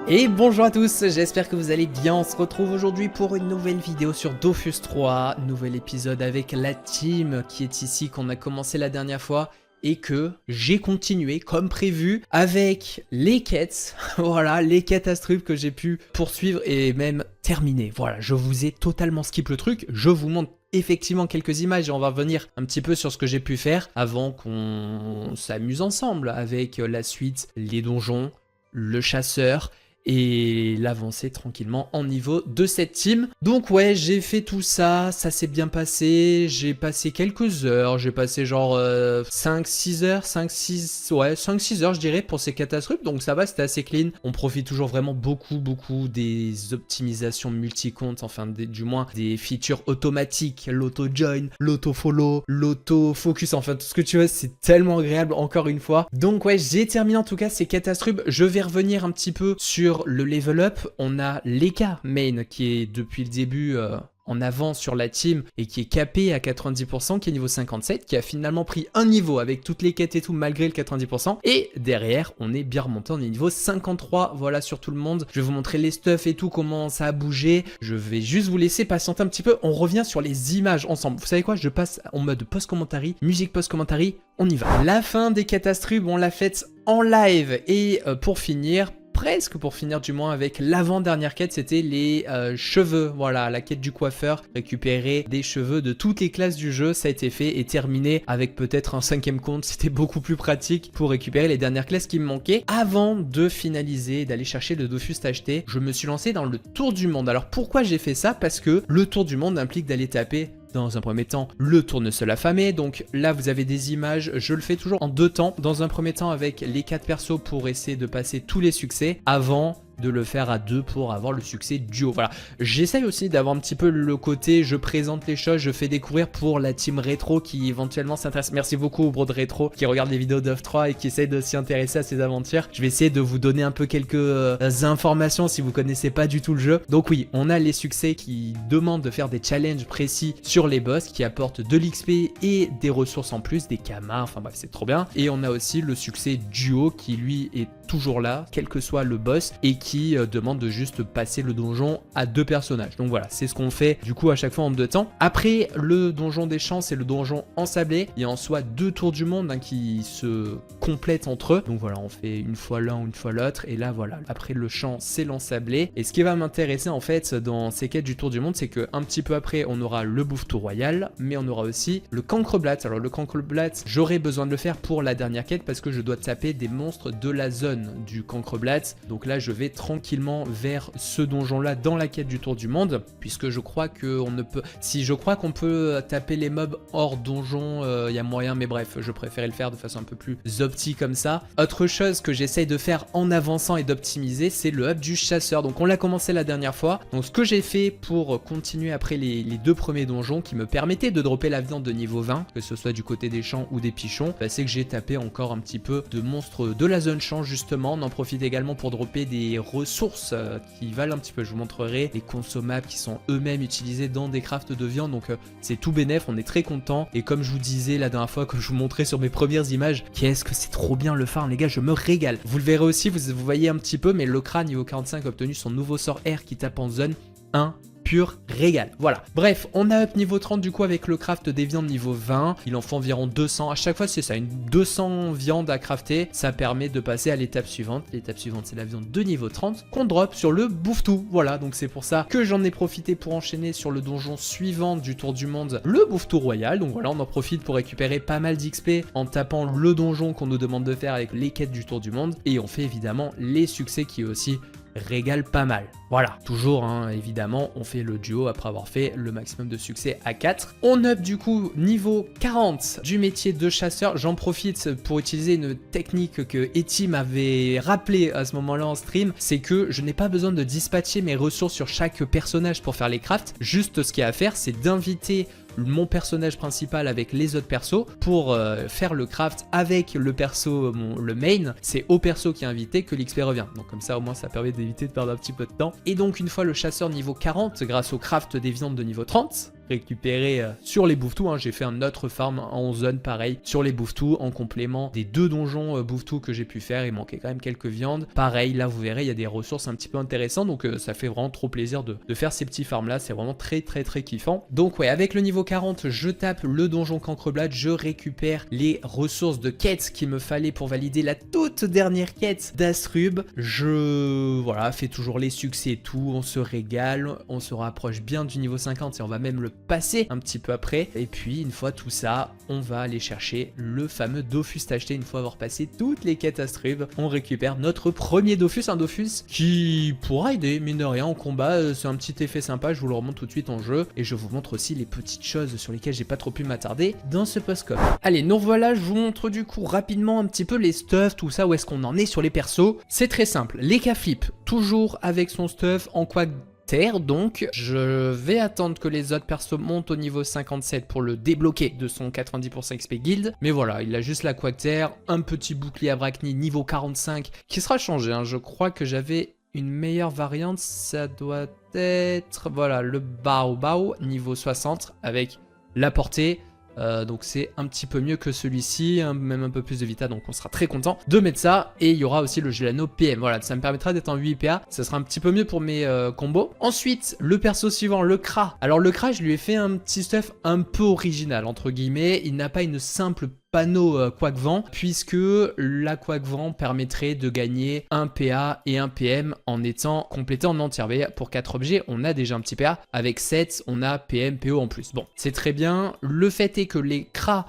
Et bonjour à tous, j'espère que vous allez bien. On se retrouve aujourd'hui pour une nouvelle vidéo sur Dofus 3, nouvel épisode avec la team qui est ici, qu'on a commencé la dernière fois et que j'ai continué comme prévu avec les quêtes. Voilà, les quêtes Astrub que j'ai pu poursuivre et même terminer. Voilà, je vous ai totalement skip le truc, je vous montre effectivement quelques images et on va revenir un petit peu sur ce que j'ai pu faire avant qu'on s'amuse ensemble avec la suite, les donjons, le chasseur et l'avancer tranquillement en niveau de cette team. Donc ouais, j'ai fait tout ça, ça s'est bien passé, j'ai passé quelques heures, j'ai passé genre 5-6 heures, 5-6 heures je dirais pour ces catastrophes, donc ça va, c'était assez clean. On profite toujours vraiment beaucoup des optimisations multi-comptes, enfin du moins des features automatiques, l'auto-join, l'auto-follow, l'auto-focus, enfin tout ce que tu veux, c'est tellement agréable encore une fois. Donc ouais, j'ai terminé en tout cas ces catastrophes, je vais revenir un petit peu sur le level up. On a Leka main qui est depuis le début en avant sur la team et qui est capé à 90%, qui est niveau 57, qui a finalement pris un niveau avec toutes les quêtes et tout malgré le 90%. Et derrière, on est bien remonté, on est niveau 53, voilà sur tout le monde. Je vais vous montrer les stuffs et tout, comment ça a bougé. Je vais juste vous laisser patienter un petit peu. On revient sur les images ensemble. Vous savez quoi? Je passe en mode post-commentary, musique post-commentary, on y va. La fin des catastrubes, on l'a faite en live et pour finir, presque pour finir du moins avec l'avant-dernière quête, c'était les cheveux, voilà, la quête du coiffeur, récupérer des cheveux de toutes les classes du jeu, ça a été fait et terminé avec peut-être un 5e compte, c'était beaucoup plus pratique pour récupérer les dernières classes qui me manquaient. Avant de finaliser, d'aller chercher le Dofus acheté, je me suis lancé dans le tour du monde. Alors pourquoi j'ai fait ça? Parce que le tour du monde implique d'aller taper dans un premier temps le tournesol affamé. Donc là vous avez des images, je le fais toujours en 2 temps. Dans un premier temps avec les 4 persos pour essayer de passer tous les succès avant de le faire à 2 pour avoir le succès duo. Voilà, j'essaye aussi d'avoir un petit peu le côté je présente les choses, je fais découvrir pour la team rétro qui éventuellement s'intéresse. Merci beaucoup au bro de rétro qui regarde les vidéos d'Off 3 et qui essaye de s'y intéresser à ces aventures. Je vais essayer de vous donner un peu quelques informations si vous connaissez pas du tout le jeu. Donc oui, on a les succès qui demandent de faire des challenges précis sur les boss qui apportent de l'XP et des ressources en plus, des kamas, enfin bref c'est trop bien. Et on a aussi le succès duo qui lui est toujours là, quel que soit le boss, et qui demande de juste passer le donjon à 2 personnages. Donc voilà, c'est ce qu'on fait du coup à chaque fois en 2 temps. Après le donjon des champs, c'est le donjon ensablé. Il y a en soi 2 tours du monde hein, qui se complètent entre eux. Donc voilà, on fait une fois l'un, une fois l'autre. Et là voilà, après le champ, c'est l'ensablé. Et ce qui va m'intéresser en fait dans ces quêtes du tour du monde, c'est que un petit peu après, on aura le Bouffetou royal, mais on aura aussi le Cancreblatt. Alors le Cancreblatt, j'aurai besoin de le faire pour la dernière quête parce que je dois taper des monstres de la zone du Cancreblatt. Donc là je vais tranquillement vers ce donjon là dans la quête du tour du monde, puisque je crois qu'on ne peut, si je crois qu'on peut taper les mobs hors donjon, il y a moyen, mais bref je préférais le faire de façon un peu plus opti comme ça. Autre chose que j'essaye de faire en avançant et d'optimiser, c'est le hub du chasseur. Donc on l'a commencé la dernière fois, donc ce que j'ai fait pour continuer après les 2 premiers donjons qui me permettaient de dropper la viande de niveau 20, que ce soit du côté des champs ou des pichons, bah, c'est que j'ai tapé encore un petit peu de monstres de la zone champ justement. On en profite également pour dropper des ressources qui valent un petit peu. Je vous montrerai les consommables qui sont eux-mêmes utilisés dans des crafts de viande, donc c'est tout bénef, on est très content. Et comme je vous disais la dernière fois, que je vous montrais sur mes premières images, qu'est-ce que c'est trop bien le farm les gars, je me régale. Vous le verrez aussi, vous voyez un petit peu, mais le crâne niveau 45 a obtenu son nouveau sort R qui tape en zone 1. Pur régal, voilà. Bref, on a up niveau 30 du coup avec le craft des viandes niveau 20. Il en faut environ 200. À chaque fois, c'est ça, une 200 viandes à crafter. Ça permet de passer à l'étape suivante. L'étape suivante, c'est la viande de niveau 30 qu'on drop sur le Bouffetou. Voilà, donc c'est pour ça que j'en ai profité pour enchaîner sur le donjon suivant du tour du monde, le Bouffetou royal. Donc voilà, on en profite pour récupérer pas mal d'XP en tapant le donjon qu'on nous demande de faire avec les quêtes du tour du monde. Et on fait évidemment les succès qui aussi régale pas mal. Voilà, toujours hein, évidemment on fait le duo après avoir fait le maximum de succès à 4. On up du coup niveau 40 du métier de chasseur. J'en profite pour utiliser une technique que Eti m'avait rappelé à ce moment là en stream, c'est que je n'ai pas besoin de dispatcher mes ressources sur chaque personnage pour faire les crafts. Juste ce qu'il y a à faire, c'est d'inviter mon personnage principal avec les autres persos pour faire le craft avec le perso, le main. C'est au perso qui est invité que l'XP revient. Donc comme ça au moins ça permet d'éviter de perdre un petit peu de temps. Et donc une fois le chasseur niveau 40 grâce au craft des viandes de niveau 30, récupérer sur les bouffetous. Hein. J'ai fait un autre farm en zone pareil sur les bouffetous en complément des 2 donjons bouffetous que j'ai pu faire. Il manquait quand même quelques viandes. Pareil, là vous verrez, il y a des ressources un petit peu intéressantes, donc ça fait vraiment trop plaisir de faire ces petits farms là. C'est vraiment très kiffant. Donc ouais, avec le niveau 40, je tape le donjon Cancreblade, je récupère les ressources de quête qu'il me fallait pour valider la toute dernière quête d'Astrub. Je voilà, fais toujours les succès et tout, on se régale, on se rapproche bien du niveau 50 et on va même le passer un petit peu après. Et puis une fois tout ça, on va aller chercher le fameux Dofus acheté. Une fois avoir passé toutes les quêtes Astrub, on récupère notre premier Dofus, un Dofus qui pourra aider mine de rien en combat. C'est un petit effet sympa, je vous le remonte tout de suite en jeu et je vous montre aussi les petites choses sur lesquelles j'ai pas trop pu m'attarder dans ce post-com. Allez, nous voilà, je vous montre du coup rapidement un petit peu les stuffs, tout ça, où est-ce qu'on en est sur les persos. C'est très simple, les K-Flip, toujours avec son stuff en quag terre, donc je vais attendre que les autres persos montent au niveau 57 pour le débloquer de son 90% XP guild, mais voilà, il a juste la quag terre, un petit bouclier Arachni niveau 45 qui sera changé, hein. Je crois que j'avais une meilleure variante, ça doit être, voilà, le Bao niveau 60 avec la portée. Donc c'est un petit peu mieux que celui-ci, hein, même un peu plus de vita, donc on sera très content de mettre ça. Et il y aura aussi le Gelano PM, voilà, ça me permettra d'être en 8 PA, ça sera un petit peu mieux pour mes combos. Ensuite, le perso suivant, le Kra. Alors le Kra, je lui ai fait un petit stuff un peu original, entre guillemets, il n'a pas une simple panneau Quack-Vent, puisque la Quack-Vent permettrait de gagner un PA et un PM en étant complété en entier. Pour 4 objets, on a déjà un petit PA, avec 7, on a PM, PO en plus. Bon, c'est très bien. Le fait est que le Kra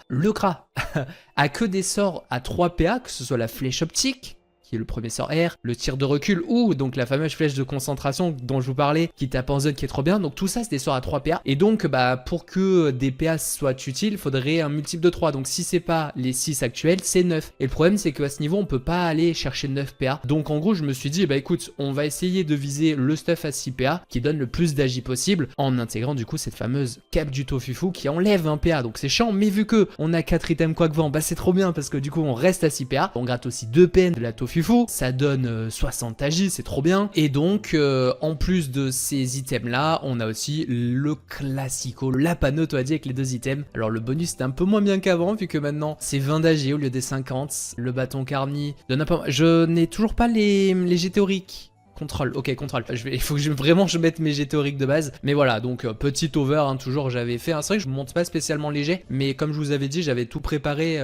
a que des sorts à 3 PA, que ce soit la flèche optique, qui est le premier sort R, le tir de recul ou donc la fameuse flèche de concentration dont je vous parlais, qui tape en zone, qui est trop bien. Donc tout ça c'est des sorts à 3 PA, et donc bah pour que des PA soient utiles, il faudrait un multiple de 3, donc si c'est pas les 6 actuels, c'est 9. Et le problème c'est qu'à ce niveau on peut pas aller chercher 9 PA, donc en gros je me suis dit bah écoute, on va essayer de viser le stuff à 6 PA qui donne le plus d'agi possible, en intégrant du coup cette fameuse cape du Tofufu qui enlève un PA, donc c'est chiant, mais vu que on a 4 items Quack-Vent, bah c'est trop bien parce que du coup on reste à 6 PA, on gratte aussi 2 PN de la Tofufu, ça donne 60 agi, c'est trop bien. Et donc en plus de ces items là, on a aussi le classico, la panotoadie avec les 2 items. Alors le bonus c'est un peu moins bien qu'avant, vu que maintenant c'est 20 d'agi au lieu des 50. Le bâton Carni donne un peu... Je n'ai toujours pas les G théoriques. Contrôle, ok, contrôle. Il faut que je mette mes G théoriques de base. Mais voilà, donc petit over, hein, toujours j'avais fait. C'est vrai que je ne monte pas spécialement léger, mais comme je vous avais dit, j'avais tout préparé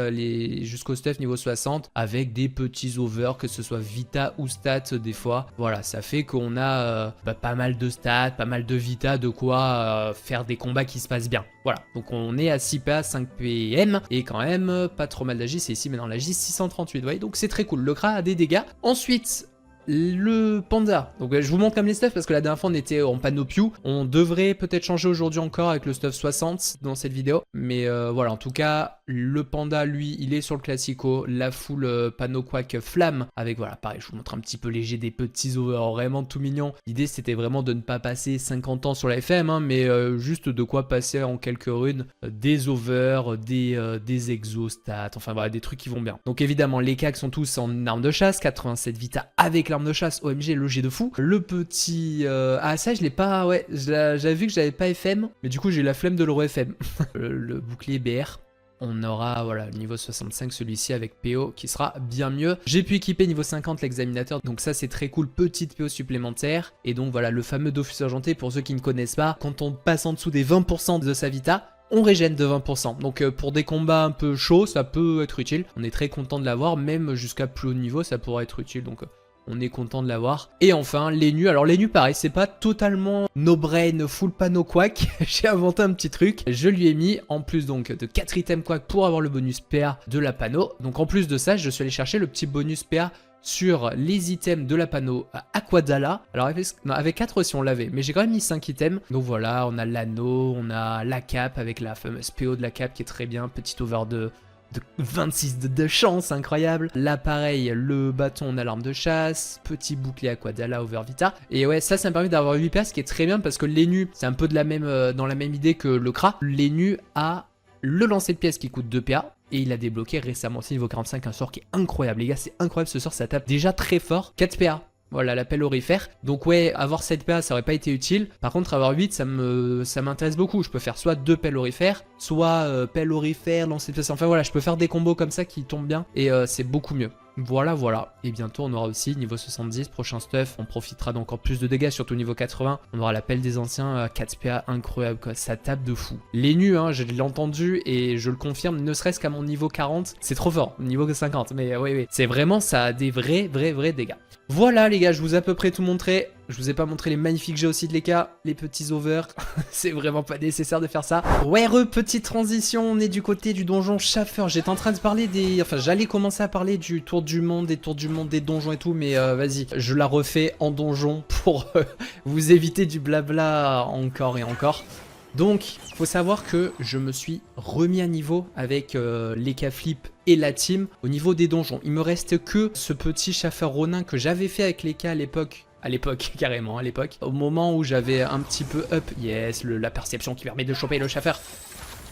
jusqu'au stuff niveau 60 avec des petits over, que ce soit vita ou stat des fois. Voilà, ça fait qu'on a pas mal de stats, pas mal de vita, de quoi faire des combats qui se passent bien. Voilà, donc on est à 6 PA, 5 PM, et quand même pas trop mal d'agi, c'est ici maintenant l'agi 638, vous voyez, donc c'est très cool. Le Kra a des dégâts. Ensuite, le panda, donc je vous montre comme les stuffs parce que la dernière fois on était en Panopiu. On devrait peut-être changer aujourd'hui encore avec le stuff 60 dans cette vidéo, mais voilà, en tout cas le panda lui il est sur le classico, la full Pano Quack flamme avec, voilà, pareil, je vous montre un petit peu léger, des petits over vraiment tout mignons. L'idée c'était vraiment de ne pas passer 50 ans sur la FM, hein, mais juste de quoi passer en quelques runes des over, des exostats, enfin voilà, des trucs qui vont bien. Donc évidemment les cacs sont tous en arme de chasse, 87 vita avec l'arme de chasse, OMG, le jet de fou. Le petit... Ah ça je l'ai pas... Ouais, j'avais vu que j'avais pas FM, mais du coup j'ai la flemme de le re-FM. le bouclier BR. On aura, voilà, niveau 65 celui-ci avec PO qui sera bien mieux. J'ai pu équiper niveau 50 l'examinateur, donc ça c'est très cool, petite PO supplémentaire. Et donc voilà, le fameux Dofus argenté, pour ceux qui ne connaissent pas, quand on passe en dessous des 20% de sa vita, on régène de 20%. Donc pour des combats un peu chauds, ça peut être utile. On est très content de l'avoir, même jusqu'à plus haut niveau, ça pourrait être utile. Donc on est content de l'avoir. Et enfin, les nus. Alors les nus, pareil, c'est pas totalement no brain, full Pano Quack. J'ai inventé un petit truc. Je lui ai mis, en plus donc de 4 items Quack pour avoir le bonus PA de la Pano. Donc en plus de ça, je suis allé chercher le petit bonus PA sur les items de la Pano Aquadala. Alors avec 4 aussi on l'avait, mais j'ai quand même mis 5 items. Donc voilà, on a l'anneau, on a la cape avec la fameuse PO de la cape qui est très bien. Petit over de 26 de chance, incroyable. Là pareil, le bâton, on a l'arme de chasse, petit bouclier Aquadala over vita. Et ouais, ça me permet d'avoir 8 PA, ce qui est très bien parce que les nus, c'est un peu de la même, dans la même idée que le Kra. Les nus a le lancer de pièces qui coûte 2 PA. Et il a débloqué récemment aussi niveau 45 un sort qui est incroyable. Les gars, c'est incroyable ce sort, ça tape déjà très fort. 4 PA. Voilà, la pelle aurifère. Donc ouais, avoir 7 PA, ça aurait pas été utile. Par contre, avoir 8, ça m'intéresse beaucoup. Je peux faire soit 2 pelles aurifères, soit pelle aurifère, lancer de pièce. Enfin voilà, je peux faire des combos comme ça qui tombent bien. Et c'est beaucoup mieux. Voilà, voilà. Et bientôt, on aura aussi niveau 70, prochain stuff. On profitera d'encore plus de dégâts, surtout niveau 80. On aura l'appel des anciens, 4 PA, incroyable quoi. Ça tape de fou. Les nus, hein, je l'ai entendu et je le confirme, ne serait-ce qu'à mon niveau 40. C'est trop fort, niveau 50. Mais oui, oui. C'est vraiment, ça a des vrais dégâts. Voilà les gars, je vous ai à peu près tout montré. Je vous ai pas montré les magnifiques jets aussi de l'EK, les petits over. C'est vraiment pas nécessaire de faire ça. Ouais, petite transition, on est du côté du donjon Schaffer. J'étais en train de parler des... Enfin, j'allais commencer à parler du tour du monde, des tours du monde, des donjons et tout. Mais vas-y, je la refais en donjon pour vous éviter du blabla encore et encore. Donc, faut savoir que je me suis remis à niveau avec l'EK Flip et la team au niveau des donjons. Il me reste que ce petit Schaffer Ronin que j'avais fait avec l'EK à l'époque. À l'époque, carrément, à l'époque. Au moment où j'avais un petit peu up, yes, la perception qui permet de choper le Schaffer.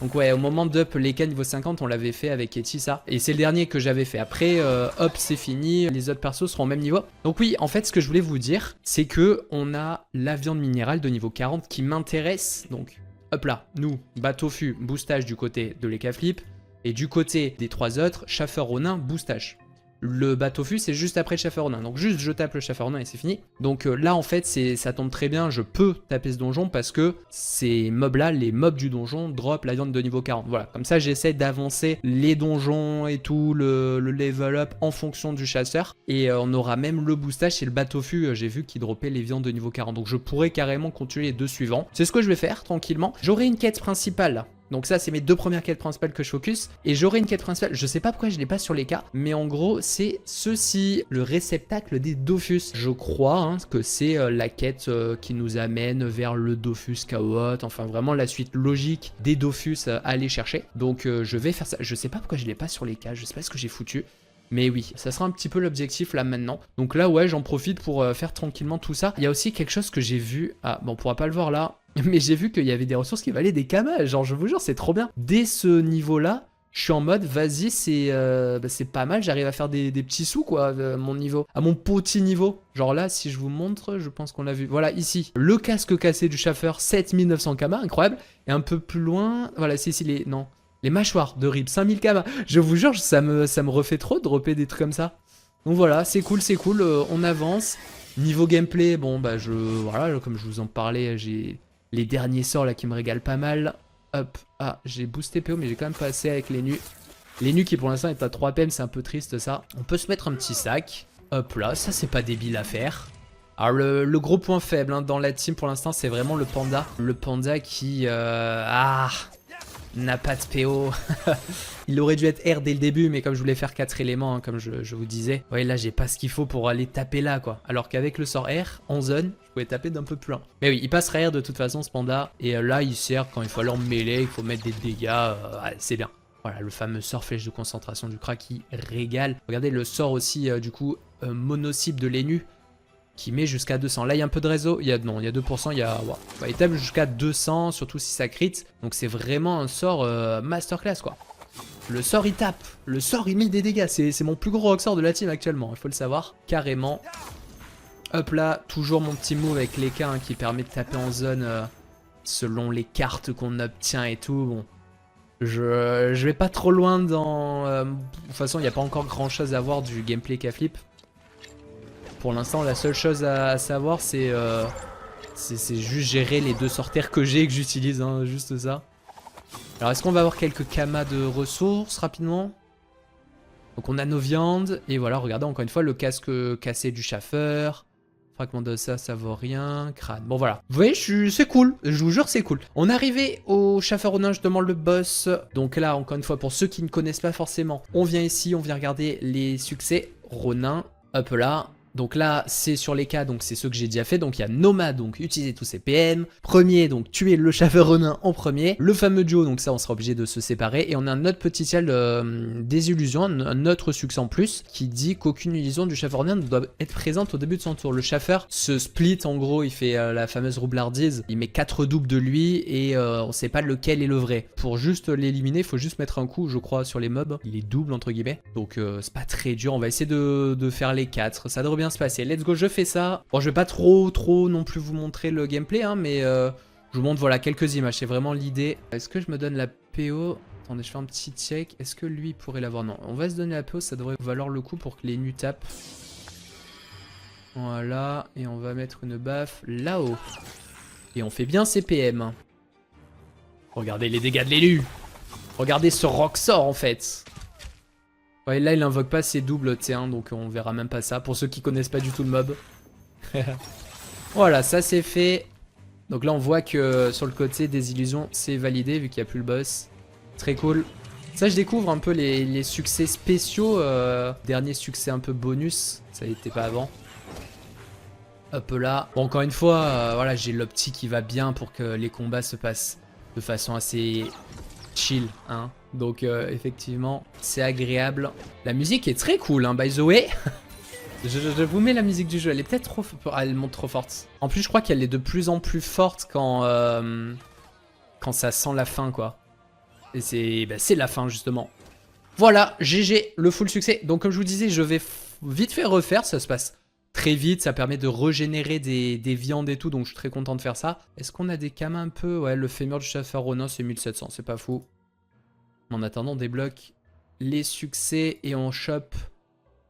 Donc ouais, au moment d'up l'EK niveau 50, on l'avait fait avec Eti, ça. Et c'est le dernier que j'avais fait. Après, up, c'est fini. Les autres persos seront au même niveau. Donc oui, en fait, ce que je voulais vous dire, c'est que on a la viande minérale de niveau 40 qui m'intéresse. Donc, hop là, nous, bateau-fu, boostage du côté de l'EK Flip. Et du côté des 3 autres, Schaffer Ronin, boostage. Le bateau-fu, c'est juste après le Schaffer Ronin. Donc juste, je tape le Schaffer Ronin et c'est fini. Donc là, en fait, ça tombe très bien. Je peux taper ce donjon parce que ces mobs-là, les mobs du donjon, drop la viande de niveau 40. Voilà, comme ça, j'essaie d'avancer les donjons et tout, le level up en fonction du chasseur. Et on aura même le boostage chez le bateau-fu. J'ai vu qu'il dropait les viandes de niveau 40. Donc je pourrais carrément continuer les 2 suivants. C'est ce que je vais faire, tranquillement. J'aurai une quête principale là. Donc ça, c'est mes 2 premières quêtes principales que je focus. Et j'aurai une quête principale, je sais pas pourquoi je l'ai pas sur les cas, mais en gros, c'est ceci, le réceptacle des Dofus. Je crois hein, que c'est la quête qui nous amène vers le Dofus Chaos, enfin vraiment la suite logique des Dofus à aller chercher. Donc je vais faire ça. Je sais pas pourquoi je l'ai pas sur les cas, je sais pas ce que j'ai foutu. Mais oui, ça sera un petit peu l'objectif là maintenant. Donc là, ouais, j'en profite pour faire tranquillement tout ça. Il y a aussi quelque chose que j'ai vu. Ah, bon, on pourra pas le voir là. Mais j'ai vu qu'il y avait des ressources qui valaient des kamas. Genre, je vous jure, c'est trop bien. Dès ce niveau-là, je suis en mode, vas-y, c'est pas mal. J'arrive à faire des petits sous, quoi, à mon niveau. À mon petit niveau. Genre là, si je vous montre, je pense qu'on l'a vu. Voilà, ici, le casque cassé du Schaffer, 7900 kamas, incroyable. Et un peu plus loin, voilà, c'est ici les... Non. Les mâchoires de Rip, 5000 kamas. Je vous jure, ça me refait trop de dropper des trucs comme ça. Donc voilà, c'est cool, on avance. Niveau gameplay, bon bah voilà, comme je vous en parlais, j'ai les derniers sorts là qui me régalent pas mal. Hop, ah, j'ai boosté PO, mais j'ai quand même pas assez avec les nus. Les nus qui pour l'instant est à 3 PM, c'est un peu triste ça. On peut se mettre un petit sac. Hop là, ça c'est pas débile à faire. Alors le gros point faible hein, dans la team pour l'instant, c'est vraiment le panda. Le panda qui... n'a pas de PO. Il aurait dû être R dès le début, mais comme je voulais faire 4 éléments, hein, comme je vous disais. Ouais, là, j'ai pas ce qu'il faut pour aller taper là, quoi. Alors qu'avec le sort R, en zone, je pouvais taper d'un peu plus loin. Mais oui, il passera R de toute façon, ce panda. Et là, il sert quand il faut aller en mêlée, il faut mettre des dégâts. C'est bien. Voilà, le fameux sort flèche de concentration du crack qui régale. Regardez le sort aussi, du coup, mono-cible de l'ENU, qui met jusqu'à 200. Là, il y a un peu de réseau. Il y a 2%. Il tape jusqu'à 200, surtout si ça crit. Donc, c'est vraiment un sort masterclass, quoi. Le sort, il tape. Le sort, il met des dégâts. C'est mon plus gros rock sort de la team actuellement. Il faut le savoir. Carrément. Hop là, toujours mon petit move avec l'EK hein, qui permet de taper en zone selon les cartes qu'on obtient et tout. Bon. Je vais pas trop loin dans... de toute façon, il n'y a pas encore grand chose à voir du gameplay K-Flip. Pour l'instant, la seule chose à savoir, c'est juste gérer les 2 sorteurs que j'ai et que j'utilise, hein, juste ça. Alors, est-ce qu'on va avoir quelques kamas de ressources rapidement? Donc, on a nos viandes. Et voilà, regardez encore une fois le casque cassé du Schaffer. Fragment de ça vaut rien. Crâne. Bon, voilà. Vous voyez, c'est cool. Je vous jure, c'est cool. On est arrivé au Schaffer Ronin, justement, le boss. Donc là, encore une fois, pour ceux qui ne connaissent pas forcément, on vient ici, on vient regarder les succès. Ronin, hop là. Donc là, c'est sur les cas, donc c'est ceux que j'ai déjà fait. Donc il y a Nomade, donc utiliser tous ses PM. Premier, donc tuer le Schaffer Ronin en premier. Le fameux duo, donc ça on sera obligé de se séparer. Et on a un autre petit ciel des illusions, un autre succès en plus, qui dit qu'aucune illusion du Schaffer Ronin ne doit être présente au début de son tour. Le Schaffer se split, en gros, il fait la fameuse roublardise. Il met 4 doubles de lui et on sait pas lequel est le vrai. Pour juste l'éliminer, il faut juste mettre un coup, je crois, sur les mobs. Il est double, entre guillemets. Donc c'est pas très dur, on va essayer de faire les 4. Ça devrait bien bien se passer. Let's go, je fais ça. Bon, je vais pas trop non plus vous montrer le gameplay, hein, mais je vous montre voilà quelques images. C'est vraiment l'idée. Est-ce que je me donne la PO? Attendez, je fais un petit check. Est-ce que lui pourrait l'avoir? Non, on va se donner la PO, ça devrait valoir le coup pour que les nus tapent. Voilà, et on va mettre une baffe là-haut. Et on fait bien CPM. Regardez les dégâts de l'élu. Regardez ce Roxor en fait. Ouais, là il invoque pas ses doubles, tu sais, hein, donc on verra même pas ça. Pour ceux qui connaissent pas du tout le mob. Voilà, ça c'est fait. Donc là on voit que sur le côté des illusions c'est validé vu qu'il n'y a plus le boss. Très cool. Ça je découvre un peu les succès spéciaux. Dernier succès un peu bonus. Ça n'était pas avant. Hop là. Bon, encore une fois, voilà, j'ai l'optique qui va bien pour que les combats se passent de façon assez chill, hein. Donc effectivement, c'est agréable. La musique est très cool, hein, by the way. je vous mets la musique du jeu, elle est peut-être trop... elle monte trop forte. En plus, je crois qu'elle est de plus en plus forte quand ça sent la fin, quoi. Et c'est la fin, justement. Voilà, GG, le full succès. Donc comme je vous disais, je vais vite fait refaire, ça se passe très vite, ça permet de régénérer des viandes et tout, donc je suis très content de faire ça. Est-ce qu'on a des camas un peu? Ouais, le fémur du chasseur Ronin, c'est 1700, c'est pas fou. En attendant, on débloque les succès et on chope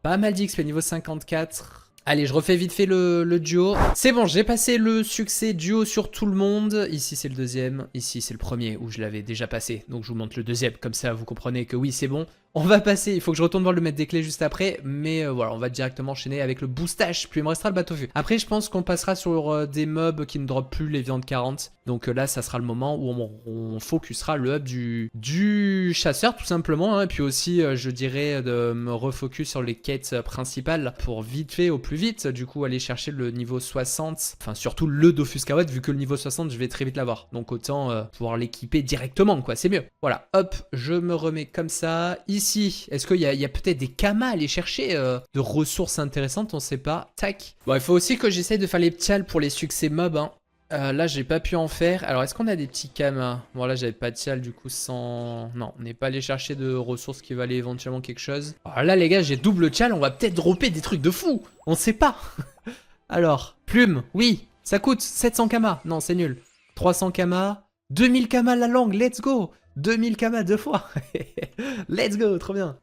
pas mal d'XP, niveau 54. Allez, je refais vite fait le duo. C'est bon, j'ai passé le succès duo sur tout le monde. Ici, c'est le deuxième. Ici, c'est le premier où je l'avais déjà passé. Donc, je vous montre le deuxième. Comme ça, vous comprenez que oui, c'est bon. On va passer. Il faut que je retourne voir le maître des clés juste après. Mais voilà, on va directement enchaîner avec le boostage. Puis, il me restera le bateau vu. Après, je pense qu'on passera sur des mobs qui ne dropent plus les viandes 40. Donc là, ça sera le moment où on focusera le hub du chasseur, tout simplement. Hein. Et puis aussi, je dirais de me refocus sur les quêtes principales pour vite fait, au plus vite, du coup aller chercher le niveau 60, enfin surtout le Dofus Kawad, vu que le niveau 60 je vais très vite l'avoir, donc autant pouvoir l'équiper directement, quoi, c'est mieux. Voilà, hop, je me remets comme ça. Ici, est-ce qu'il y a peut-être des kamas à aller chercher de ressources intéressantes, on sait pas. Tac. Bon, il faut aussi que j'essaye de faire les ptials pour les succès mob, hein. Là j'ai pas pu en faire. Alors est-ce qu'on a des petits kamas? Bon là j'avais pas de tial du coup sans... Non, on n'est pas allé chercher de ressources qui valaient éventuellement quelque chose. Alors là les gars j'ai double tial, on va peut-être dropper des trucs de fou. On sait pas. Alors, plume, oui, ça coûte 700 kamas. Non c'est nul. 300 kamas, 2000 kamas la langue, let's go. 2000 kamas deux fois. Let's go, trop bien.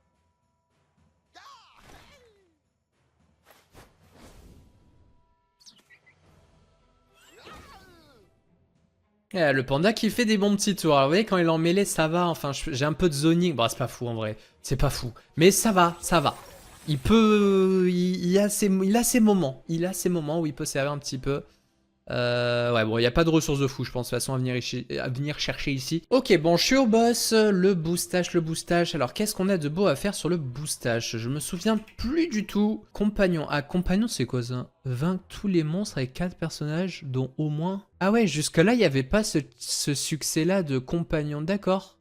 Le panda qui fait des bons petits tours. Alors vous voyez quand il est en mêlée ça va. Enfin j'ai un peu de zoning. Bon c'est pas fou en vrai. C'est pas fou. Mais ça va, ça va. Il peut... il a ses moments. Il a ses moments où il peut servir un petit peu. Ouais bon il n'y a pas de ressources de fou je pense de toute façon à venir chercher ici. Ok bon je suis au boss, le boostage. Alors qu'est-ce qu'on a de beau à faire sur le boostage? Je me souviens plus du tout. Compagnon, ah compagnon c'est quoi ça? Vaincre tous les monstres avec 4 personnages dont au moins... Ah ouais jusque là il n'y avait pas ce succès là de compagnon, d'accord.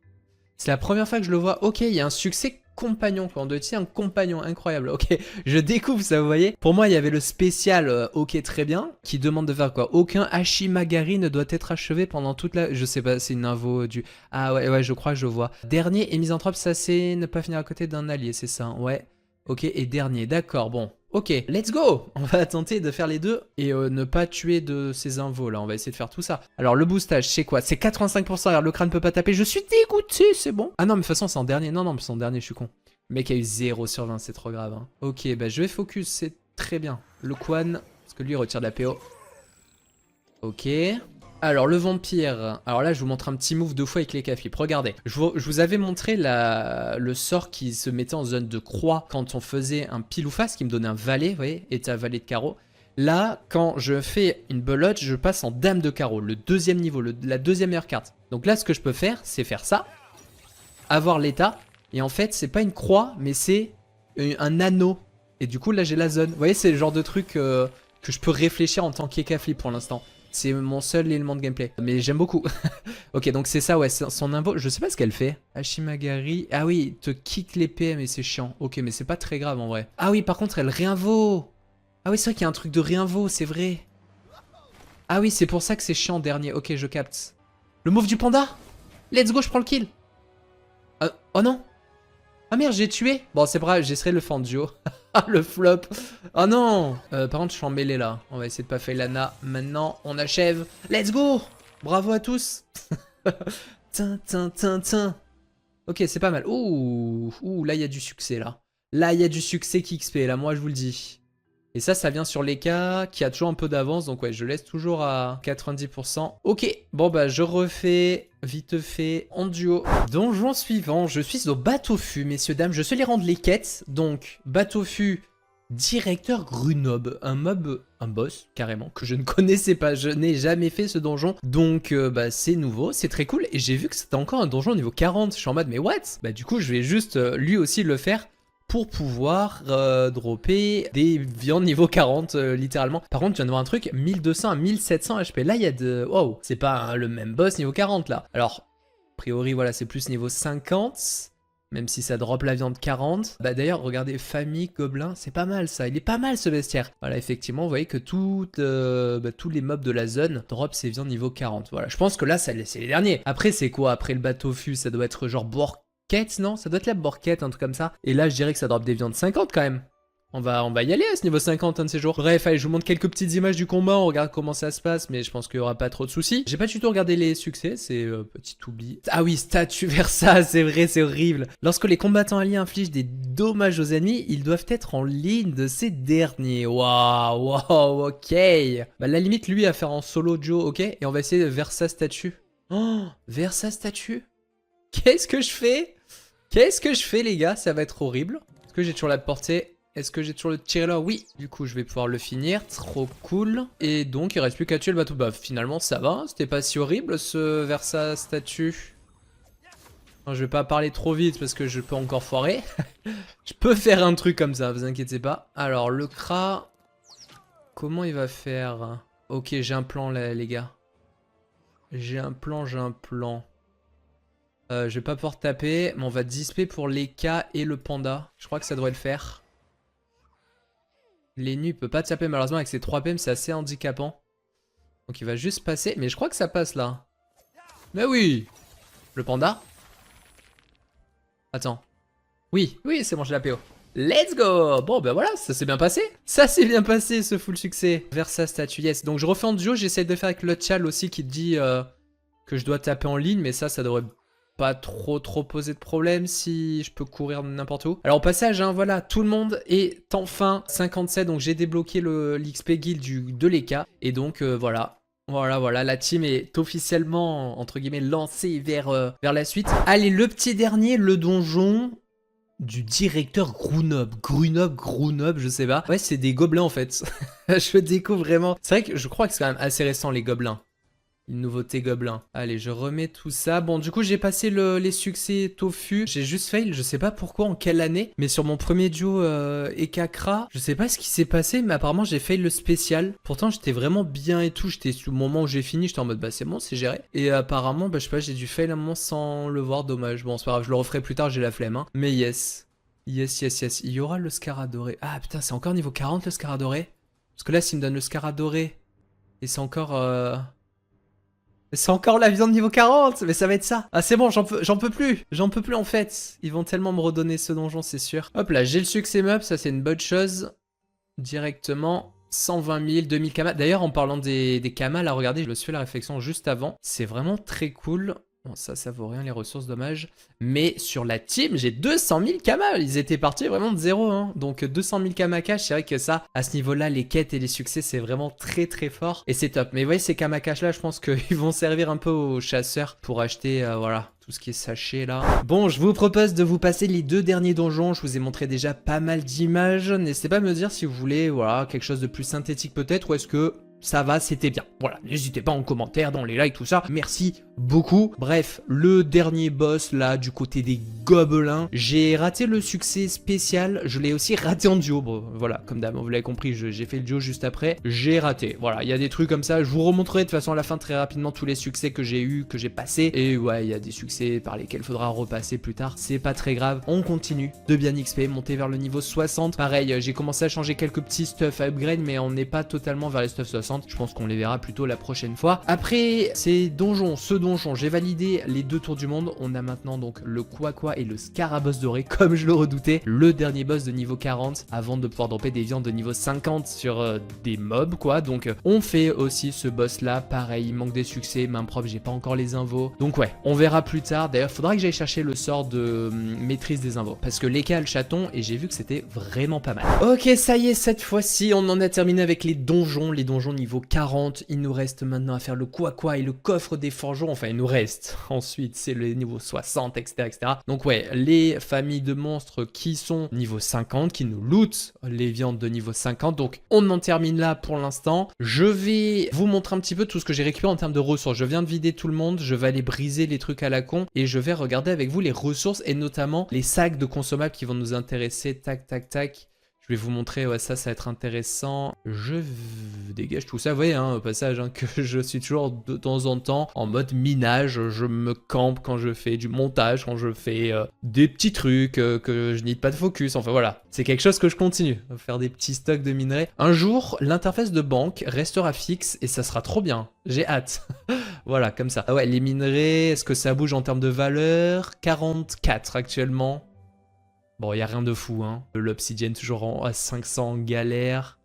C'est la première fois que je le vois. Ok il y a un succès compagnon, quoi. On doit utiliser un compagnon, incroyable. Ok, je découvre ça, vous voyez. Pour moi, il y avait le spécial, ok, très bien, qui demande de faire quoi? Aucun Hashimagari ne doit être achevé pendant toute la... Je sais pas, c'est une info du... Ah ouais, je crois que je vois. Dernier et misanthrope, ça c'est ne pas finir à côté d'un allié, c'est ça, ouais. Ok, et dernier, d'accord, bon. Ok, let's go. On va tenter de faire les deux et ne pas tuer de ces invos là, on va essayer de faire tout ça. Alors le boostage, c'est quoi? C'est 85%, regarde le crâne peut pas taper, je suis dégoûté, c'est bon. Ah non mais de toute façon c'est en dernier, non mais c'est en dernier, je suis con. Le mec a eu 0 sur 20, c'est trop grave. Hein. Ok, bah je vais focus, c'est très bien. Le Quan, parce que lui il retire de la PO. Ok. Alors le vampire, alors là je vous montre un petit move 2 fois avec les caflips, regardez. Je vous avais montré le sort qui se mettait en zone de croix quand on faisait un pile ou face, qui me donnait un valet, vous voyez, état valet de carreau. Là, quand je fais une belote, je passe en dame de carreau, le deuxième niveau, la deuxième meilleure carte. Donc là ce que je peux faire, c'est faire ça, avoir l'état, et en fait c'est pas une croix, mais c'est un anneau. Et du coup là j'ai la zone, vous voyez c'est le genre de truc que je peux réfléchir en tant qu'écaflip pour l'instant. C'est mon seul élément de gameplay. Mais j'aime beaucoup. Ok, donc c'est ça, ouais. Son invo, je sais pas ce qu'elle fait. Hashimagari. Ah oui, te kick les PM et c'est chiant. Ok, mais c'est pas très grave en vrai. Ah oui, par contre, elle réinvo. Ah oui, c'est vrai qu'il y a un truc de réinvo, c'est vrai. Ah oui, c'est pour ça que c'est chiant dernier. Ok, je capte. Le move du panda. Let's go, je prends le kill. Oh non. Ah merde, j'ai tué. Bon, c'est brave, j'essaierai de le faire en duo. Le flop. Oh non. Par contre, je suis en mêlée là. On va essayer de pas faire Lana. Maintenant, on achève. Let's go. Bravo à tous. Tin, tin, tin, tin. Ok, c'est pas mal. Ouh, là, il y a du succès là. Là, il y a du succès qui XP, là, moi, je vous le dis. Et ça vient sur les cas qui a toujours un peu d'avance. Donc, ouais, je laisse toujours à 90%. Ok, bon, bah, je refais vite fait en duo. Donjon suivant, je suis au Battlefu, messieurs, dames. Je suis allé rendre les quêtes. Donc, Battlefu, directeur Grunob. Un boss, carrément, que je ne connaissais pas. Je n'ai jamais fait ce donjon. Donc, bah, c'est nouveau, c'est très cool. Et j'ai vu que c'était encore un donjon au niveau 40. Je suis en mode, mais what? Bah, du coup, je vais juste lui aussi le faire pour pouvoir dropper des viandes niveau 40, littéralement. Par contre, tu viens de voir un truc, 1200 à 1700 HP. Là, il y a de... Wow, c'est pas hein, le même boss niveau 40, là. Alors, a priori, voilà, c'est plus niveau 50, même si ça drop la viande 40. Bah d'ailleurs, regardez, famille, gobelin, c'est pas mal, ça. Il est pas mal, ce bestiaire. Voilà, effectivement, vous voyez que tous les mobs de la zone drop ces viandes niveau 40. Voilà, je pense que là, c'est les derniers. Après, c'est quoi? Après le Battlefu, ça doit être genre Borquette, non? Ça doit être la Borquette, un truc comme ça. Et là, je dirais que ça drop des viandes 50 quand même. On va y aller à ce niveau 50 un de ces jours. Bref, allez, je vous montre quelques petites images du combat, on regarde comment ça se passe, mais je pense qu'il n'y aura pas trop de soucis. J'ai pas du tout regardé les succès, c'est petit oubli. Ah oui, statut Versa, c'est vrai, c'est horrible. Lorsque les combattants alliés infligent des dommages aux ennemis, ils doivent être en ligne de ces derniers. Waouh, ok. Bah la limite, lui, à faire en solo duo, ok. Et on va essayer Versa statut. Oh, Versa statut. Qu'est-ce que je fais? Qu'est-ce que je fais, les gars? Ça va être horrible. Est-ce que j'ai toujours la portée? Est-ce que j'ai toujours le tiré là? Oui. Du coup, je vais pouvoir le finir. Trop cool. Et donc, il reste plus qu'à tuer le bateau. Bah, finalement, ça va. C'était pas si horrible, ce Versa statut. Non, je vais pas parler trop vite parce que je peux encore foirer. Je peux faire un truc comme ça, vous inquiétez pas. Alors, le Kra... Comment il va faire? Ok, j'ai un plan, là, les gars. J'ai un plan. Je vais pas pouvoir taper, mais on va disper pour les K et le panda. Je crois que ça devrait le faire. Les nus, il peut pas taper malheureusement avec ses 3 PM, c'est assez handicapant. Donc il va juste passer, mais je crois que ça passe là. Mais oui! Le panda? Attends. Oui, c'est bon, j'ai la PO. Let's go! Bon, ben voilà, ça s'est bien passé. Ça s'est bien passé, ce full succès. Versa statue, yes. Donc je refais en duo, j'essaie de faire avec le Tchal aussi qui dit que je dois taper en ligne, mais ça devrait pas trop poser de problème si je peux courir n'importe où. Alors au passage, hein, voilà, tout le monde est enfin 57, donc j'ai débloqué l'XP guild de l'EK. Et donc voilà, la team est officiellement, entre guillemets, lancée vers la suite. Allez, le petit dernier, le donjon du directeur Grunob, je sais pas. Ouais, c'est des gobelins en fait. Je découvre vraiment. C'est vrai que je crois que c'est quand même assez récent les gobelins. Une nouveauté gobelin. Allez, je remets tout ça. Bon, du coup, j'ai passé les succès Tofu. J'ai juste fail, je sais pas pourquoi, en quelle année. Mais sur mon premier duo Ekakra, je sais pas ce qui s'est passé, mais apparemment, j'ai fail le spécial. Pourtant, j'étais vraiment bien et tout. J'étais au moment où j'ai fini, j'étais en mode, bah c'est bon, c'est géré. Et apparemment, bah je sais pas, j'ai dû fail un moment sans le voir, dommage. Bon, c'est pas grave, je le referai plus tard, j'ai la flemme. Hein. Mais yes. Yes. Il y aura le Scaradoré. Ah putain, c'est encore niveau 40 le Scaradoré. Parce que là, s'il me donne le Scaradoré, et c'est encore... C'est encore la viande niveau 40, mais ça va être ça. Ah c'est bon, j'en peux plus. J'en peux plus en fait. Ils vont tellement me redonner ce donjon, c'est sûr. Hop là, j'ai le succès meuble, ça c'est une bonne chose. Directement, 120 000, 2000 kamas. D'ailleurs, en parlant des kamas, là regardez, je me suis fait la réflexion juste avant. C'est vraiment très cool. Bon, ça vaut rien les ressources, dommage. Mais sur la team, j'ai 200 000 kamas. Ils étaient partis vraiment de zéro. Hein. Donc 200 000 kamas cash, c'est vrai que ça, à ce niveau-là, les quêtes et les succès, c'est vraiment très fort. Et c'est top. Mais vous voyez, ces kamas cash là, je pense qu'ils vont servir un peu aux chasseurs pour acheter, voilà, tout ce qui est sachet là. Bon, je vous propose de vous passer les 2 derniers donjons. Je vous ai montré déjà pas mal d'images. N'hésitez pas à me dire si vous voulez, voilà, quelque chose de plus synthétique peut-être, ou est-ce que... ça va, c'était bien. Voilà, n'hésitez pas en commentaire, dans les likes, tout ça. Merci beaucoup. Bref, le dernier boss, là, du côté des gobelins. J'ai raté le succès spécial. Je l'ai aussi raté en duo. Bon, voilà, comme d'hab, vous l'avez compris, j'ai fait le duo juste après. J'ai raté. Voilà, il y a des trucs comme ça. Je vous remontrerai de toute façon à la fin très rapidement tous les succès que j'ai eu, que j'ai passés. Et ouais, il y a des succès par lesquels il faudra repasser plus tard. C'est pas très grave. On continue de bien XP, monter vers le niveau 60. Pareil, j'ai commencé à changer quelques petits stuff à upgrade, mais on n'est pas totalement vers les stuff 60. 60. Je pense qu'on les verra plutôt la prochaine fois. Après ces donjons, j'ai validé les 2 tours du monde. On a maintenant donc le Quaqua et le Scaraboss doré, comme je le redoutais. Le dernier boss de niveau 40 avant de pouvoir dropper des viandes de niveau 50 sur des mobs quoi. Donc on fait aussi ce boss là. Pareil, il manque des succès, main propre, j'ai pas encore les invos. Donc ouais, on verra plus tard. D'ailleurs, faudra que j'aille chercher le sort de maîtrise des invos. Parce que Leka a le chaton et j'ai vu que c'était vraiment pas mal. Ok, ça y est, cette fois-ci, on en a terminé avec les donjons niveau 40. Il nous reste maintenant à faire le Quaqua et le coffre des forgerons. Enfin, il nous reste. Ensuite, c'est le niveau 60, etc., etc. Donc ouais, les familles de monstres qui sont niveau 50, qui nous lootent les viandes de niveau 50. Donc on en termine là pour l'instant. Je vais vous montrer un petit peu tout ce que j'ai récupéré en termes de ressources. Je viens de vider tout le monde, je vais aller briser les trucs à la con et je vais regarder avec vous les ressources et notamment les sacs de consommables qui vont nous intéresser. Tac, tac, tac. Je vais vous montrer, ouais, ça va être intéressant. Je dégage tout ça, vous voyez, hein, au passage, hein, que je suis toujours de temps en temps en mode minage. Je me campe quand je fais du montage, quand je fais des petits trucs, que je n'ai pas de focus. Enfin voilà, c'est quelque chose que je continue, faire des petits stocks de minerais. Un jour, l'interface de banque restera fixe et ça sera trop bien. J'ai hâte. Voilà, comme ça. Ah ouais, les minerais, est-ce que ça bouge en termes de valeur? 44 actuellement. Bon, il n'y a rien de fou, hein. L'obsidienne toujours à 500 galère.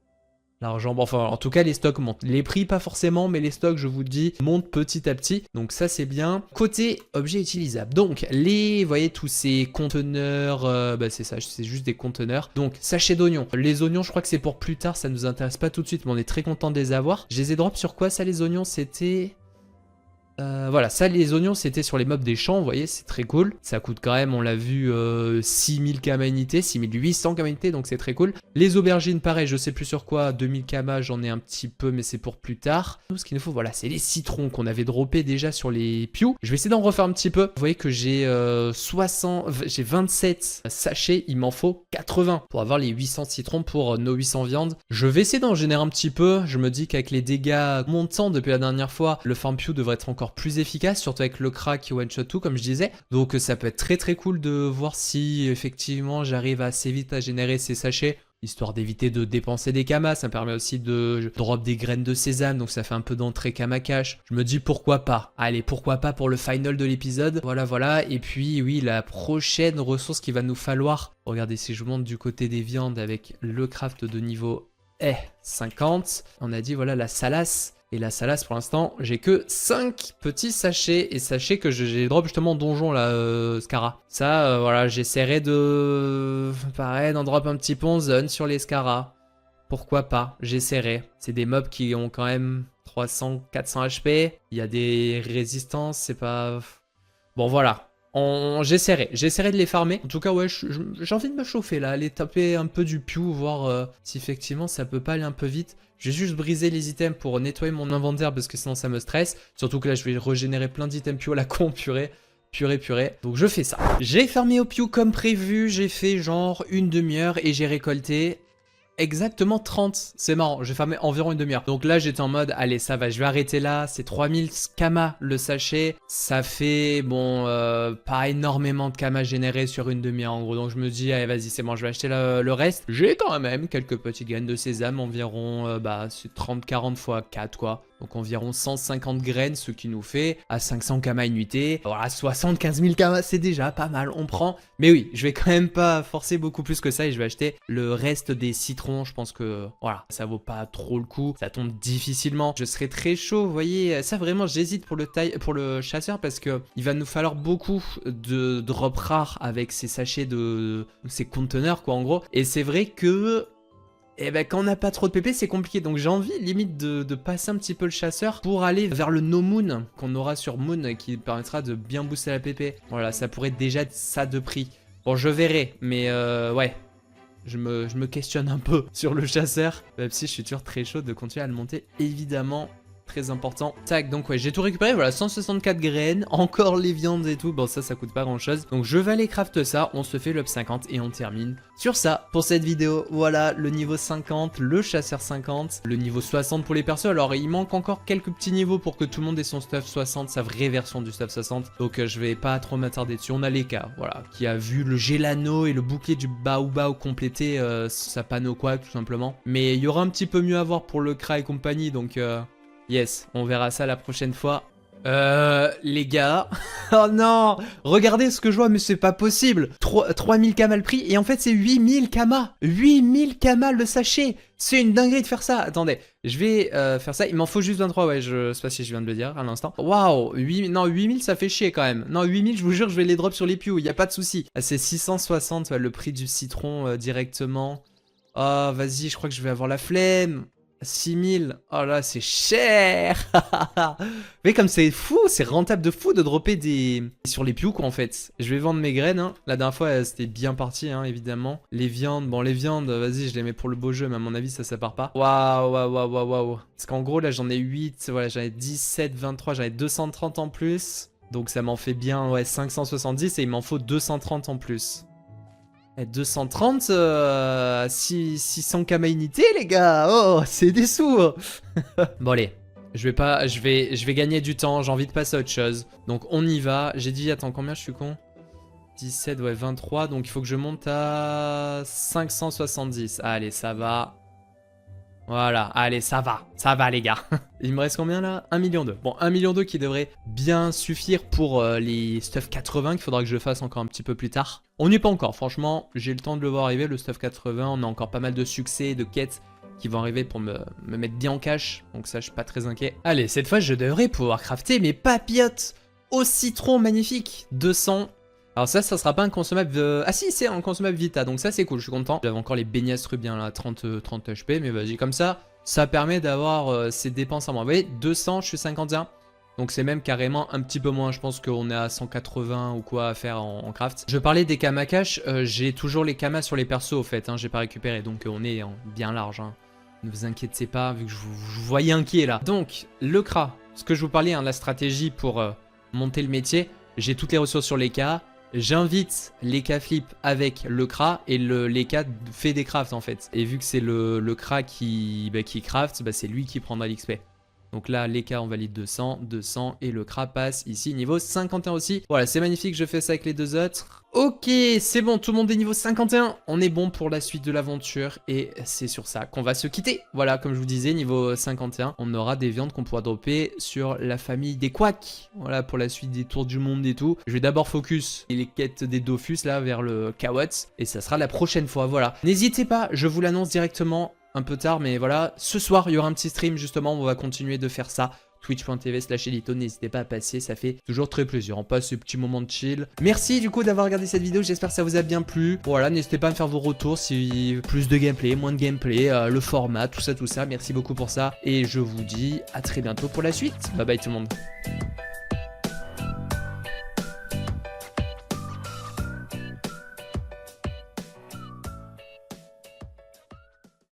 L'argent, bon, enfin, en tout cas, les stocks montent. Les prix, pas forcément, mais les stocks, je vous le dis, montent petit à petit. Donc ça, c'est bien. Côté objet utilisable. Donc, vous voyez, tous ces conteneurs, bah, c'est ça, c'est juste des conteneurs. Donc, sachets d'oignons. Les oignons, je crois que c'est pour plus tard, ça nous intéresse pas tout de suite, mais on est très content de les avoir. Je les ai drop sur quoi, ça, les oignons? C'était... voilà, ça les oignons c'était sur les mobs des champs, vous voyez, c'est très cool. Ça coûte quand même, on l'a vu, 6000 kama unité, 6800 kama unité, donc c'est très cool. Les aubergines, pareil, je sais plus sur quoi, 2000 kama, j'en ai un petit peu, mais c'est pour plus tard. Ce qu'il nous faut, voilà, c'est les citrons qu'on avait droppés déjà sur les Pew. Je vais essayer d'en refaire un petit peu. Vous voyez que j'ai 27 sachets, il m'en faut 80 pour avoir les 800 citrons pour nos 800 viandes. Je vais essayer d'en générer un petit peu. Je me dis qu'avec les dégâts montants depuis la dernière fois, le farm Pew devrait être encore plus efficace, surtout avec le crack qui one shot tout comme je disais. Donc ça peut être très très cool de voir si effectivement j'arrive assez vite à générer ces sachets, histoire d'éviter de dépenser des kamas. Ça me permet aussi de drop des graines de sésame, donc ça fait un peu d'entrée kama cash. Je me dis pourquoi pas, allez pourquoi pas pour le final de l'épisode. Voilà voilà, et puis oui, la prochaine ressource qu'il va nous falloir, regardez si je monte du côté des viandes avec le craft de niveau 50, on a dit voilà la salace. Et la salace, pour l'instant, j'ai que 5 petits sachets. Et sachez que j'ai drop justement donjon, là, Scara. Ça, voilà, j'essaierai de... pareil, d'en drop un petit peu en zone sur les Scara. Pourquoi pas, j'essaierai. C'est des mobs qui ont quand même 300, 400 HP. Il y a des résistances, c'est pas... Bon, voilà. J'essaierai de les farmer. En tout cas, ouais, j'ai envie de me chauffer, là. Aller taper un peu du Pew, voir si effectivement ça peut pas aller un peu vite. Je vais juste briser les items pour nettoyer mon inventaire parce que sinon ça me stresse. Surtout que là, je vais régénérer plein d'items Pew à la con, purée. Purée. Donc je fais ça. J'ai farmé au Pew comme prévu. J'ai fait genre une demi-heure et j'ai récolté... exactement 30, c'est marrant, j'ai farmé environ une demi-heure. Donc là j'étais en mode, allez ça va, je vais arrêter là, c'est 3000 kama le sachet. Ça fait, bon, pas énormément de kama générés sur une demi-heure en gros. Donc je me dis, allez vas-y c'est bon, je vais acheter le reste. J'ai quand même quelques petites graines de sésame, environ, c'est 30-40 fois 4 quoi. Donc environ 150 graines, ce qui nous fait à 500 kama unité. Voilà, 75 000 kama, c'est déjà pas mal, on prend. Mais oui, je vais quand même pas forcer beaucoup plus que ça et je vais acheter le reste des citrons. Je pense que, voilà, ça vaut pas trop le coup. Ça tombe difficilement. Je serai très chaud, vous voyez. Ça vraiment, j'hésite pour le chasseur parce que il va nous falloir beaucoup de drops rares avec ces sachets de... ces conteneurs, quoi, en gros. Et c'est vrai que... et ben quand on n'a pas trop de PP c'est compliqué, donc j'ai envie limite de passer un petit peu le chasseur pour aller vers le No Moon qu'on aura sur Moon qui permettra de bien booster la PP. Voilà, ça pourrait déjà être ça de prix. Bon je verrai, mais ouais, je me questionne un peu sur le chasseur, même si je suis toujours très chaud de continuer à le monter évidemment. très important. Tac, donc ouais, j'ai tout récupéré, voilà, 164 graines, encore les viandes et tout, bon ça coûte pas grand chose. Donc je vais aller craft ça, on se fait l'up 50 et on termine sur ça pour cette vidéo. Voilà, le niveau 50, le chasseur 50, le niveau 60 pour les persos. Alors il manque encore quelques petits niveaux pour que tout le monde ait son stuff 60, sa vraie version du stuff 60. Donc je vais pas trop m'attarder dessus. On a Leka, voilà, qui a vu le Gelano et le bouclier du Baobao compléter sa panneau quoi, tout simplement. Mais il y aura un petit peu mieux à voir pour le Kra et compagnie, donc yes, on verra ça la prochaine fois. Les gars, oh non, regardez ce que je vois, mais c'est pas possible. 3000 kamas le prix, et en fait c'est 8000 kamas. 8000 kamas le sachet. C'est une dinguerie de faire ça. Attendez, je vais faire ça. Il m'en faut juste 23, ouais, je sais pas si je viens de le dire à l'instant. Waouh, 8000 ça fait chier quand même. Non, 8000, je vous jure, je vais les drop sur les pews, y a pas de souci. Ah, c'est 660, ouais, le prix du citron directement. Oh, vas-y, je crois que je vais avoir la flemme. 6000, oh là c'est cher. Mais comme c'est fou, c'est rentable de fou de dropper des... sur les pews quoi en fait. Je vais vendre mes graines, hein. La dernière fois c'était bien parti hein, évidemment. Les viandes, bon les viandes, vas-y je les mets pour le beau jeu, mais à mon avis ça part pas. Waouh, waouh, waouh, waouh, waouh. Parce qu'en gros là j'en ai 8, voilà j'en ai 17, 23, j'en ai 230 en plus. Donc ça m'en fait bien ouais 570 et il m'en faut 230 en plus. 230, 600 kama unité les gars, oh c'est des sous. Bon allez, je vais gagner du temps, j'ai envie de passer à autre chose. Donc on y va, j'ai dit, attends combien je suis con, 17, ouais 23, donc il faut que je monte à 570, allez ça va. Voilà, allez ça va les gars. Il me reste combien là? 1,2 million. Bon 1,2 million qui devrait bien suffire pour les stuff 80 qu'il faudra que je fasse encore un petit peu plus tard. On n'y est pas encore, franchement, j'ai le temps de le voir arriver, le stuff 80, on a encore pas mal de succès, de quêtes qui vont arriver pour me mettre bien en cash, donc ça je suis pas très inquiet. Allez, cette fois je devrais pouvoir crafter mes papillotes au citron magnifique, 200. Alors ça sera pas un consommable... Ah si, c'est un consommable Vita, donc ça c'est cool, je suis content. J'avais encore les beignasses bien là, 30 HP, mais vas-y, comme ça permet d'avoir ces dépenses à moi. Vous voyez, 200, je suis 51. Donc c'est même carrément un petit peu moins, je pense qu'on est à 180 ou quoi à faire en craft. Je parlais des kamas cash, j'ai toujours les kamas sur les persos au fait, hein, j'ai pas récupéré, donc on est bien large. Hein. Ne vous inquiétez pas, vu que je vous voyais inquiet là. Donc, le Kra, ce que je vous parlais, hein, la stratégie pour monter le métier, j'ai toutes les ressources sur les K. J'invite les K-flip avec le Kra et les K fait des crafts en fait. Et vu que c'est le Kra qui craft, c'est lui qui prendra l'XP. Donc là, les K on valide 200, 200 et le Kra passe ici niveau 51 aussi. Voilà, c'est magnifique, je fais ça avec les deux autres. Ok, c'est bon, tout le monde est niveau 51. On est bon pour la suite de l'aventure et c'est sur ça qu'on va se quitter. Voilà, comme je vous disais, niveau 51, on aura des viandes qu'on pourra dropper sur la famille des Quacks. Voilà, pour la suite des tours du monde et tout. Je vais d'abord focus les quêtes des Dofus là vers le Kawats et ça sera la prochaine fois, voilà. N'hésitez pas, je vous l'annonce directement. Un peu tard, mais voilà, ce soir il y aura un petit stream justement, on va continuer de faire ça. Twitch.tv/Elito, n'hésitez pas à passer, ça fait toujours très plaisir. On passe ce petit moment de chill. Merci du coup d'avoir regardé cette vidéo, j'espère que ça vous a bien plu. Voilà, n'hésitez pas à me faire vos retours si plus de gameplay, moins de gameplay, le format, tout ça. Merci beaucoup pour ça. Et je vous dis à très bientôt pour la suite. Bye bye tout le monde.